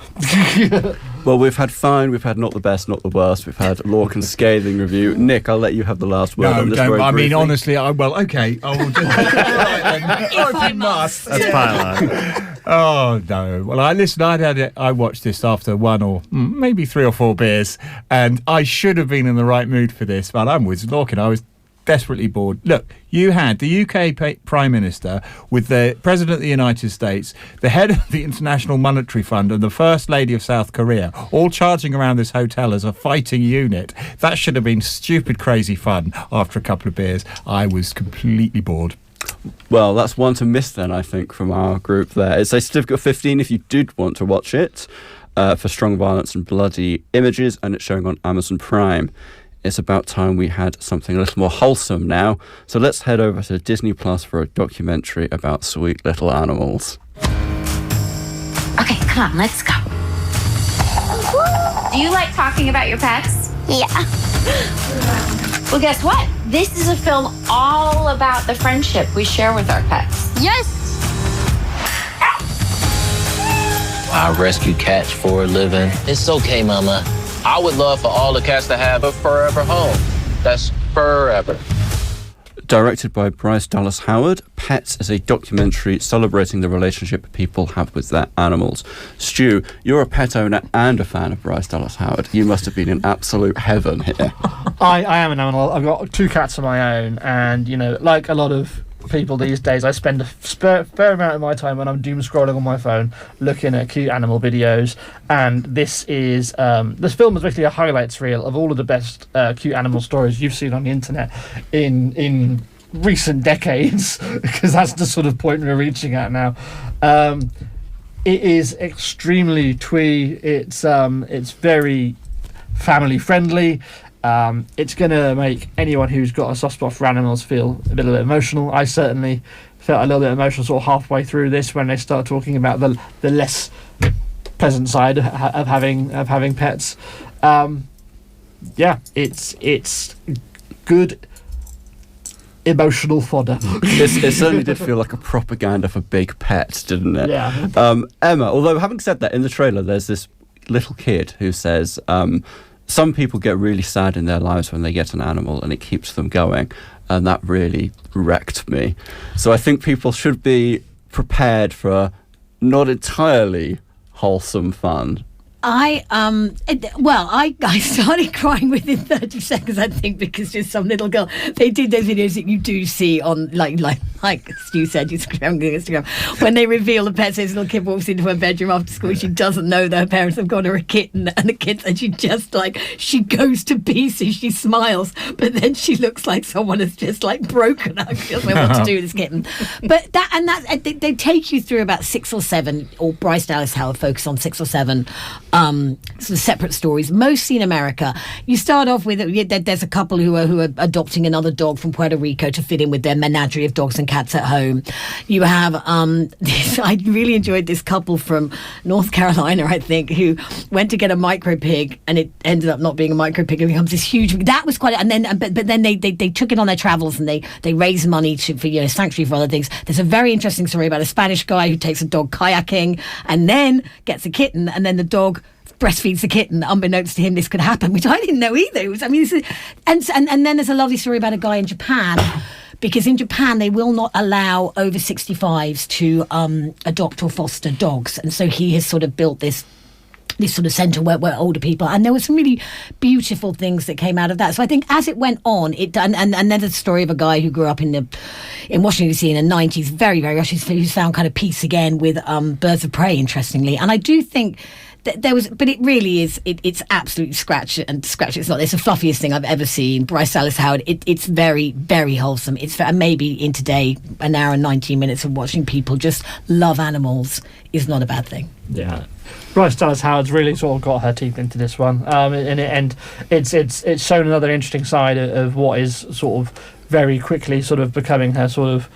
C: Well, we've had fine, we've had not the best, not the worst, we've had Lorcan's scathing review. Nick, I'll let you have the last word on this.
A: No, I
C: briefly.
A: mean, honestly, I will just... if I must.
D: That's pile.
A: Oh, no. Well, I watched this after one or maybe 3 or 4 beers, and I should have been in the right mood for this, but I'm with Lorcan. I was desperately bored. Look, you had the UK Prime Minister with the President of the United States, the head of the International Monetary Fund, and the First Lady of South Korea, all charging around this hotel as a fighting unit. That should have been stupid, crazy fun after a couple of beers. I was completely bored.
C: Well, that's one to miss then, I think, from our group there. It's a certificate of 15 if you did want to watch it, for strong violence and bloody images, and it's showing on Amazon Prime. It's about time we had something a little more wholesome now. So let's head over to Disney Plus for a documentary about sweet little animals.
J: Okay, come on, let's go. Do you like talking about your pets?
K: Yeah.
J: Well, guess what? This is a film all about the friendship we share with our pets.
K: Yes.
X: I rescue cats for a living. It's okay, Mama. I would love for all the cats to have a forever home. That's forever.
C: Directed by Bryce Dallas Howard, Pets is a documentary celebrating the relationship people have with their animals. Stu, you're a pet owner and a fan of Bryce Dallas Howard. You must have been in absolute heaven here.
I: I am an animal. I've got 2 cats of my own, and, you know, like a lot of people these days, I spend a fair amount of my time when I'm doom scrolling on my phone looking at cute animal videos, and this film is basically a highlights reel of all of the best cute animal stories you've seen on the internet in recent decades, because that's the sort of point we're reaching at now. It is extremely twee. It's very family friendly. It's going to make anyone who's got a soft spot for animals feel a little bit emotional. I certainly felt a little bit emotional sort of halfway through this when they start talking about the less pleasant side of having pets. It's good emotional fodder.
C: It certainly did feel like a propaganda for big pets, didn't it?
I: Yeah.
C: Emma, although having said that, in the trailer there's this little kid who says... some people get really sad in their lives when they get an animal and it keeps them going, and that really wrecked me. So I think people should be prepared for not entirely wholesome fun.
F: I started crying within 30 seconds, I think, because just some little girl. They did those videos that you do see on like like Stu said, Instagram, when they reveal the pet, so this little kid walks into her bedroom after school, she doesn't know that her parents have got her a kitten, and the kid, and she just like, she goes to pieces, she smiles, but then she looks like someone has just like broken her. She doesn't know what to do with this kitten. But they take you through about 6 or 7, or Bryce Dallas Howard focus on 6 or 7 sort of separate stories, mostly in America. You start off with, there's a couple who are adopting another dog from Puerto Rico to fit in with their menagerie of dogs and cats at home. You have I really enjoyed this couple from North Carolina, I think, who went to get a micro pig, and it ended up not being a micro pig. It becomes this huge. That was quite. And then, but then they took it on their travels, and they raised money for sanctuary for other things. There's a very interesting story about a Spanish guy who takes a dog kayaking and then gets a kitten, and then the dog breastfeeds the kitten. Unbeknownst to him, this could happen, which I didn't know either. And then there's a lovely story about a guy in Japan, because in Japan they will not allow over 65s to adopt or foster dogs, and so he has sort of built this sort of centre where older people, and there were some really beautiful things that came out of that. So I think as it went on, and then there's a story of a guy who grew up in Washington DC in the 90s, very, very Russian, who's found kind of peace again with Birds of Prey, interestingly. And I do think there was, but it really is, it's absolutely scratch. It's not, it's the fluffiest thing I've ever seen. Bryce Dallas Howard, it's very, very wholesome. It's maybe in today, an hour and 19 minutes of watching people just love animals is not a bad thing.
I: Yeah. Bryce Dallas Howard's really sort of got her teeth into this one, and it's shown another interesting side of what is sort of very quickly sort of becoming her sort of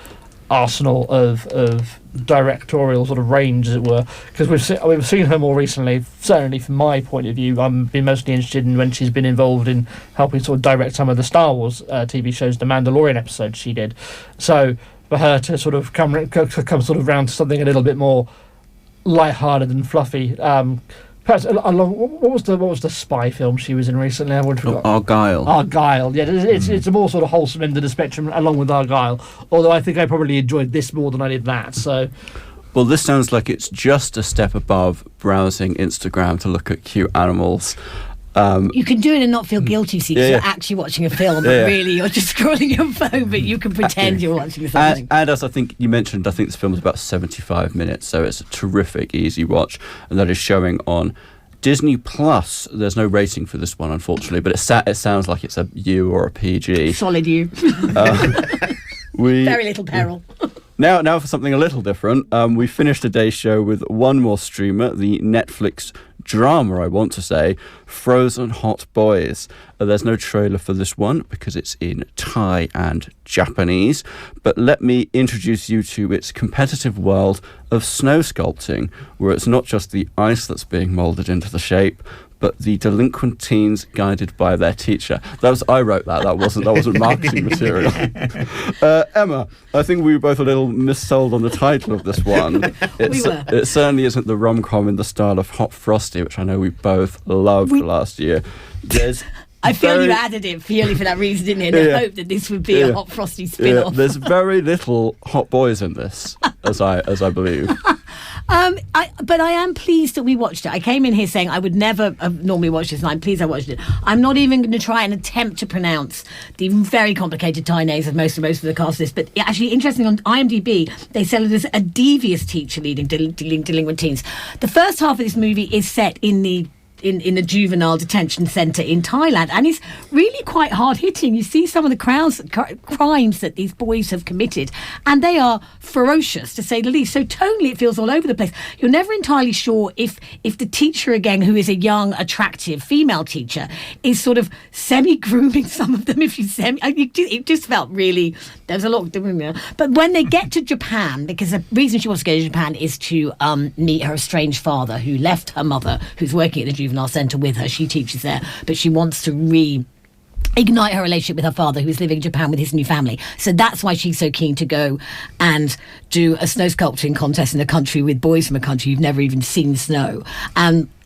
I: arsenal of directorial sort of range, as it were, because we've seen her more recently. Certainly from my point of view, I've been mostly interested in when she's been involved in helping sort of direct some of the Star Wars TV shows, the Mandalorian episodes she did. So for her to sort of come sort of round to something a little bit more light-hearted and fluffy, perhaps along, what was the spy film she was in recently? I would forgot. Argyle. Yeah, it's a more sort of wholesome end of the spectrum, along with Argyle. Although I think I probably enjoyed this more than I did that. So,
C: well, this sounds like it's just a step above browsing Instagram to look at cute animals.
F: You can do it and not feel guilty, see, because you're actually watching a film, but really you're just scrolling your phone, but you can pretend you're watching something.
C: And as I think you mentioned, I think this film is about 75 minutes, so it's a terrific, easy watch, and that is showing on Disney Plus. There's no rating for this one, unfortunately, but it sounds like it's a U or a PG.
F: Solid U. Very little peril.
C: Now for something a little different. We finished today's show with one more streamer, the Netflix drama, I want to say, Frozen Hot Boys. There's no trailer for this one because it's in Thai and Japanese, but let me introduce you to its competitive world of snow sculpting, where it's not just the ice that's being moulded into the shape, but the delinquent teens guided by their teacher. I wrote that. That wasn't marketing material. Emma, I think we were both a little missold on the title of this one. It certainly isn't the rom-com in the style of Hot Frosty, which I know we both loved last year.
F: I feel you added it purely for that reason, didn't you? In the hope that this would be a Hot Frosty spin-off.
C: There's very little hot boys in this, as I believe.
F: But I am pleased that we watched it. I came in here saying I would never have normally watched this, and I'm pleased I watched it. I'm not even going to try and attempt to pronounce the very complicated Thai names of most of the cast of this. But actually, interesting, on IMDb, they sell it as a devious teacher leading delinquent teens. The first half of this movie is set in the juvenile detention centre in Thailand, and it's really quite hard-hitting. You see some of the crimes that these boys have committed, and they are ferocious, to say the least. So tonally it feels all over the place. You're never entirely sure if the teacher, again, who is a young, attractive female teacher, is sort of semi-grooming some of them. It just felt really, there was a lot doing there. But when they get to Japan, because the reason she wants to go to Japan is to meet her estranged father, who left her mother, who's working at the juvenile centre with her. She teaches there, but she wants to ignite her relationship with her father, who is living in Japan with his new family. So that's why she's so keen to go and do a snow sculpting contest in a country with boys from a country who've never even seen snow.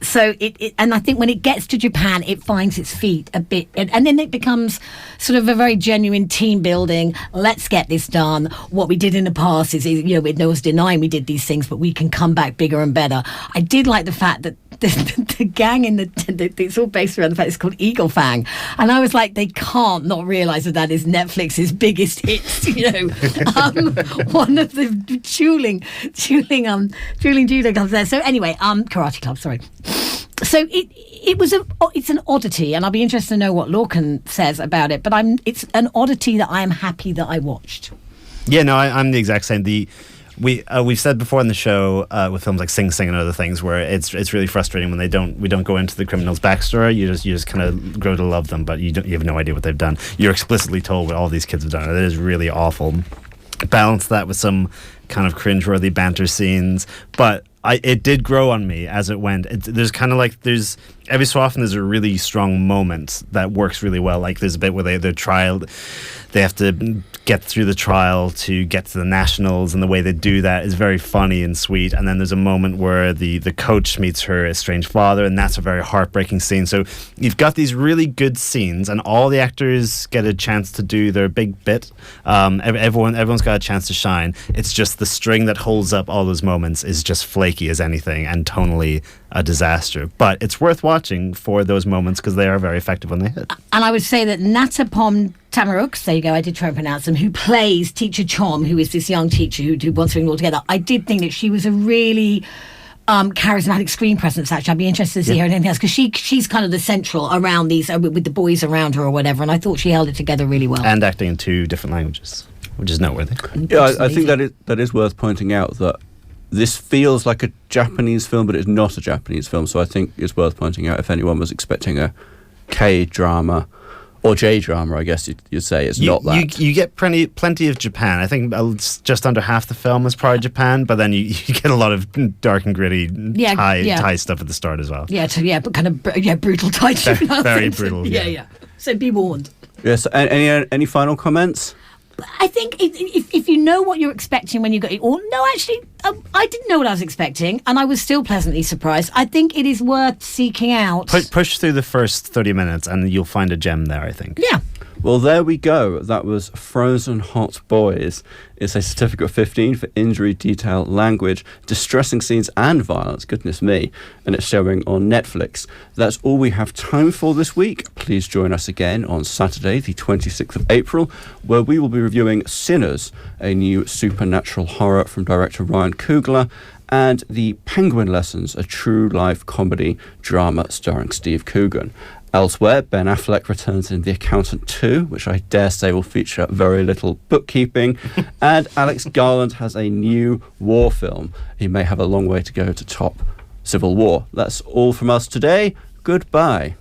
F: So and I think when it gets to Japan, it finds its feet a bit, and then it becomes sort of a very genuine team building. Let's get this done. What we did in the past is no one's denying we did these things, but we can come back bigger and better. I did like the fact that the gang in it's all based around the fact it's called Eagle Fang, and I was like, they can't not realise that is Netflix's biggest hits. One of the dueling judo clubs there. So anyway, karate club. Sorry. So it's an oddity, and I'll be interested to know what Lorcan says about it. But it's an oddity that I am happy that I watched.
D: Yeah, no, I'm the exact same. We've said before in the show with films like Sing Sing and other things where it's really frustrating when we don't go into the criminal's backstory. You just kind of grow to love them, but you have no idea what they've done. You're explicitly told what all these kids have done. It is really awful. Balance that with some kind of cringeworthy banter scenes, but it did grow on me as it went. There's kind of like every so often there's a really strong moment that works really well. Like there's a bit where they have to get through the trial to get to the nationals, and the way they do that is very funny and sweet. And then there's a moment where the coach meets her estranged father, and that's a very heartbreaking scene. So you've got these really good scenes, and all the actors get a chance to do their big bit. Everyone's got a chance to shine. It's just the string that holds up all those moments is just flaky as anything and tonally a disaster. But it's worth watching for those moments because they are very effective when they hit.
F: And I would say that Natapom Tamarux, there you go, I did try and pronounce them, who plays Teacher Chom, who is this young teacher who wants to bring it all together. I did think that she was a really charismatic screen presence, actually. I'd be interested to see her in anything else, because she's kind of the central around these, with the boys around her or whatever, and I thought she held it together really well.
D: And acting in 2 different languages, which is noteworthy.
C: Yeah, I think that is worth pointing out, that this feels like a Japanese film, but it's not a Japanese film, so I think it's worth pointing out if anyone was expecting a K-drama or J-drama, I guess you'd say. It's not that.
D: You get plenty of Japan. I think just under half the film is probably Japan, but then you get a lot of dark and gritty Thai stuff at the start as well.
F: But kind of brutal Thai.
D: Very brutal.
F: Yeah. So be warned.
C: Yes. Any final comments?
F: I think if you know what you're expecting when you go, I didn't know what I was expecting, and I was still pleasantly surprised. I think it is worth seeking out.
D: Push through the first 30 minutes and you'll find a gem there, I think.
F: Yeah.
C: Well, there we go. That was Frozen Hot Boys. It's a certificate 15 for injury, detail, language, distressing scenes and violence. Goodness me. And it's showing on Netflix. That's all we have time for this week. Please join us again on Saturday, the 26th of April, where we will be reviewing Sinners, a new supernatural horror from director Ryan Coogler, and The Penguin Lessons, a true life comedy drama starring Steve Coogan. Elsewhere, Ben Affleck returns in The Accountant 2, which I dare say will feature very little bookkeeping, and Alex Garland has a new war film. He may have a long way to go to top Civil War. That's all from us today. Goodbye.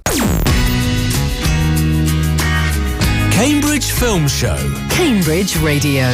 T: Cambridge Film Show.
B: Cambridge Radio.